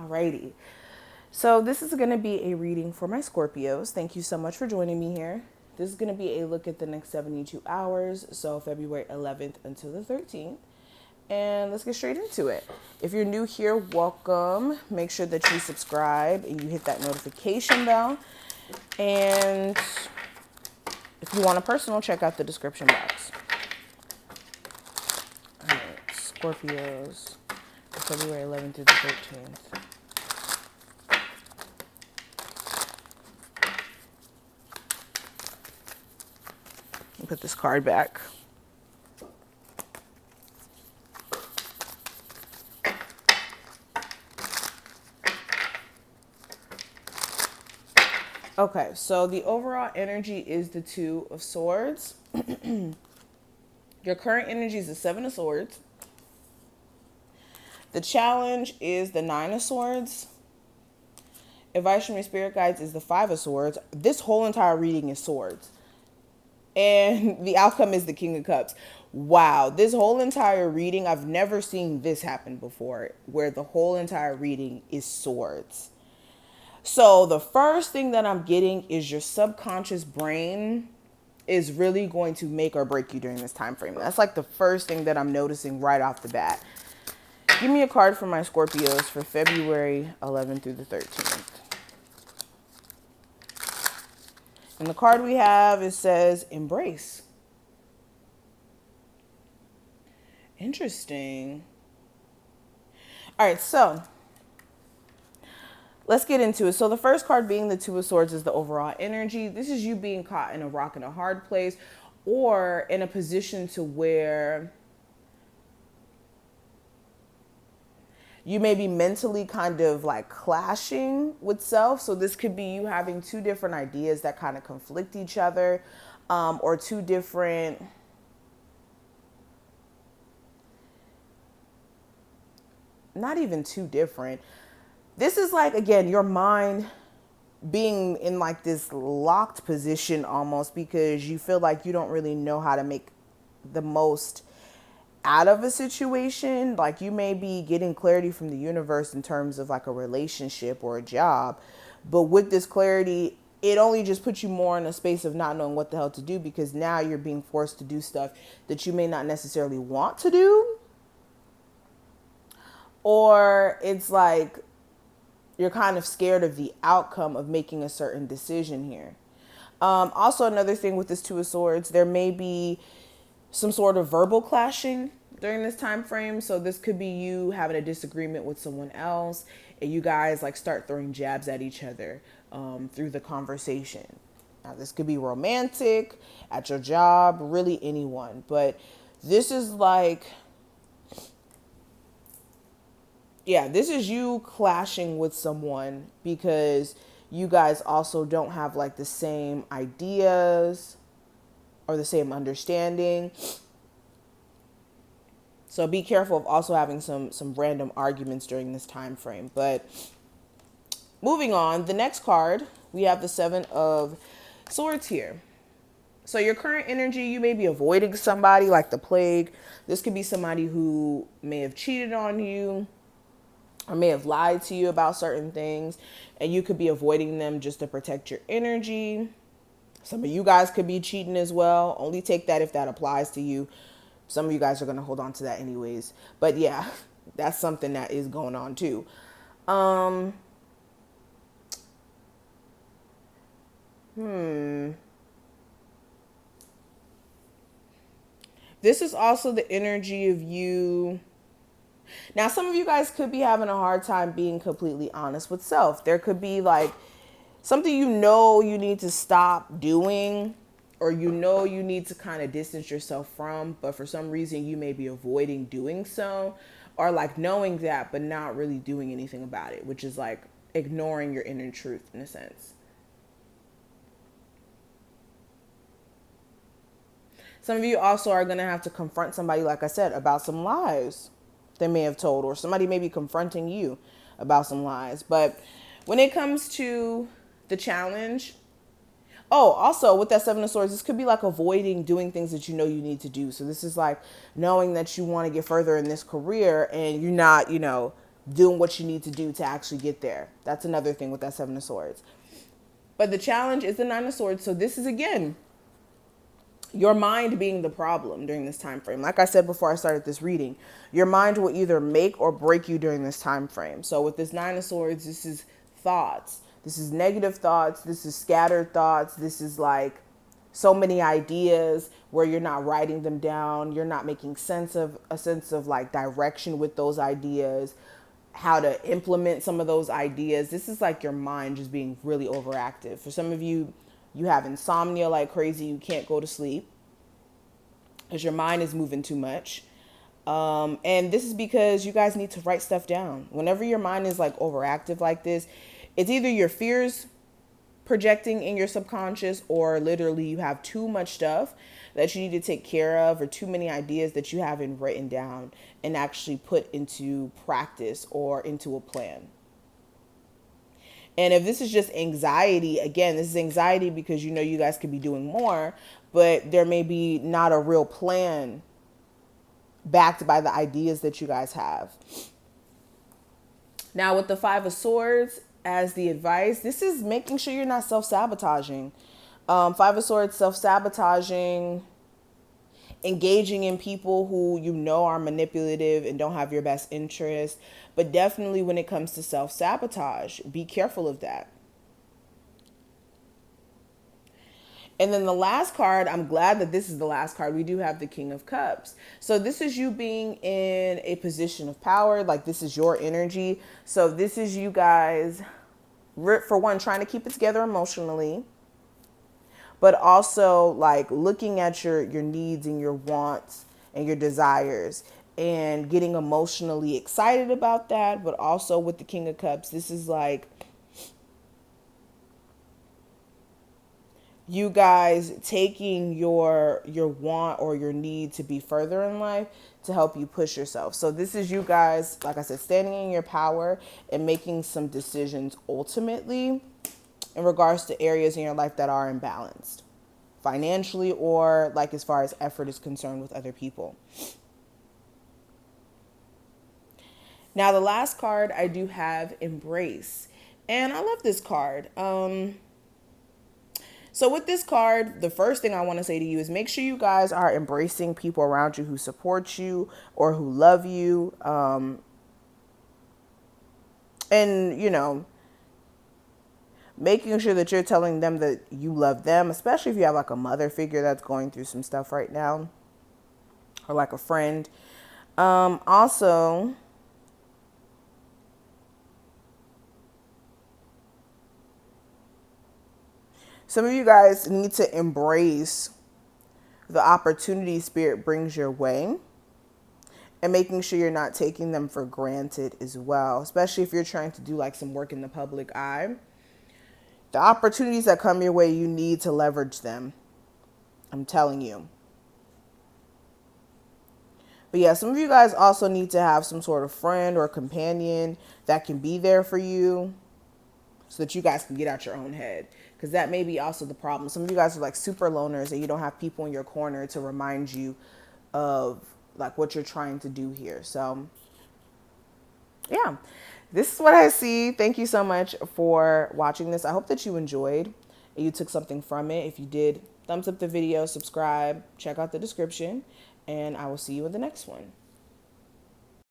Alrighty. So this is going to be a reading for my Scorpios. Thank you so much for joining me here. This is going to be a look at the next 72 hours, so February 11th until the 13th. And let's get straight into it. If you're new here, welcome. Make sure that you subscribe and you hit that notification bell. And if you want a personal, check out the description box. All right, Scorpios, February 11th through the 13th. Put this card back. Okay, so the overall energy is the Two of Swords. Your current energy is the Seven of Swords. The challenge is the Nine of Swords. Advice from your spirit guides is the Five of Swords. This whole entire reading is swords. And the outcome is the King of Cups. Wow, this whole entire reading, I've never seen this happen before, where the whole entire reading is swords. So the first thing that I'm getting is your subconscious brain is really going to make or break you during this time frame. That's like the first thing that I'm noticing right off the bat. Give me a card for my Scorpios for February 11th through the 13th. And the card we have, it says embrace. Interesting. All right, so let's get into it. So the first card being the Two of Swords is the overall energy. This is you being caught in a rock and a hard place, or in a position to where you may be mentally kind of like clashing with self. So this could be you having two different ideas that kind of conflict each other, or two different, not even too different. This is like, again, your mind being in like this locked position almost, because you feel like you don't really know how to make the most out of a situation. Like you may be getting clarity from the universe in terms of like a relationship or a job, but with this clarity, it only just puts you more in a space of not knowing what the hell to do, because now you're being forced to do stuff that you may not necessarily want to do, or it's like you're kind of scared of the outcome of making a certain decision here. Also, another thing with this Two of Swords, there may be some sort of verbal clashing during this time frame. So this could be you having a disagreement with someone else, and you guys like start throwing jabs at each other through the conversation. Now, this could be romantic, at your job, really anyone. But this is like, yeah, this is you clashing with someone because you guys also don't have like the same ideas or the same understanding. So be careful of also having some random arguments during this time frame. But moving on, the next card, we have the Seven of Swords here. So your current energy, you may be avoiding somebody like the plague. This could be somebody who may have cheated on you or may have lied to you about certain things, and you could be avoiding them just to protect your energy. Some of you guys could be cheating as well. Only take that if that applies to you. Some of you guys are going to hold on to that anyways. But yeah, that's something that is going on too. This is also the energy of you. Now, some of you guys could be having a hard time being completely honest with self. There could be like something you know you need to stop doing, or you know you need to kind of distance yourself from, but for some reason you may be avoiding doing so, or like knowing that but not really doing anything about it, which is like ignoring your inner truth in a sense. Some of you also are going to have to confront somebody, like I said, about some lies they may have told, or somebody may be confronting you about some lies. But when it comes to the challenge, oh, also with that Seven of Swords, this could be like avoiding doing things that you know you need to do. So this is like knowing that you want to get further in this career and you're not, doing what you need to do to actually get there. That's another thing with that Seven of Swords. But the challenge is the Nine of Swords. So this is, again, your mind being the problem during this time frame. Like I said before I started this reading, your mind will either make or break you during this time frame. So with this Nine of Swords, this is thoughts. This is negative thoughts. This is scattered thoughts. This is like so many ideas where you're not writing them down. You're not making sense of like direction with those ideas, how to implement some of those ideas. This is like your mind just being really overactive. For some of you, you have insomnia like crazy. You can't go to sleep because your mind is moving too much. And this is because you guys need to write stuff down. Whenever your mind is like overactive like this, it's either your fears projecting in your subconscious, or literally you have too much stuff that you need to take care of, or too many ideas that you haven't written down and actually put into practice or into a plan. And if this is just anxiety, again, this is anxiety because you know you guys could be doing more, but there may be not a real plan backed by the ideas that you guys have. Now with the Five of Swords as the advice, this is making sure you're not self-sabotaging. Five of Swords, self-sabotaging, engaging in people who you know are manipulative and don't have your best interest. But definitely when it comes to self-sabotage, be careful of that. And then the last card, I'm glad that this is the last card. We do have the King of Cups. So this is you being in a position of power. Like this is your energy. So this is you guys, for one, trying to keep it together emotionally, but also like looking at your needs and your wants and your desires and getting emotionally excited about that. But also with the King of Cups, this is like you guys taking your want or your need to be further in life to help you push yourself. So this is you guys, like I said, standing in your power and making some decisions ultimately in regards to areas in your life that are imbalanced financially, or like as far as effort is concerned with other people. Now the last card I do have, Embrace. And I love this card. So with this card, the first thing I want to say to you is make sure you guys are embracing people around you who support you or who love you. And, you know, making sure that you're telling them that you love them, especially if you have like a mother figure that's going through some stuff right now, or like a friend. Also, some of you guys need to embrace the opportunity Spirit brings your way and making sure you're not taking them for granted as well, especially if you're trying to do like some work in the public eye. The opportunities that come your way, you need to leverage them. I'm telling you. But yeah, some of you guys also need to have some sort of friend or companion that can be there for you so that you guys can get out your own head. Because that may be also the problem. Some of you guys are like super loners and you don't have people in your corner to remind you of like what you're trying to do here. So yeah, this is what I see. Thank you so much for watching this. I hope that you enjoyed and you took something from it. If you did, thumbs up the video, subscribe, check out the description, and I will see you in the next one.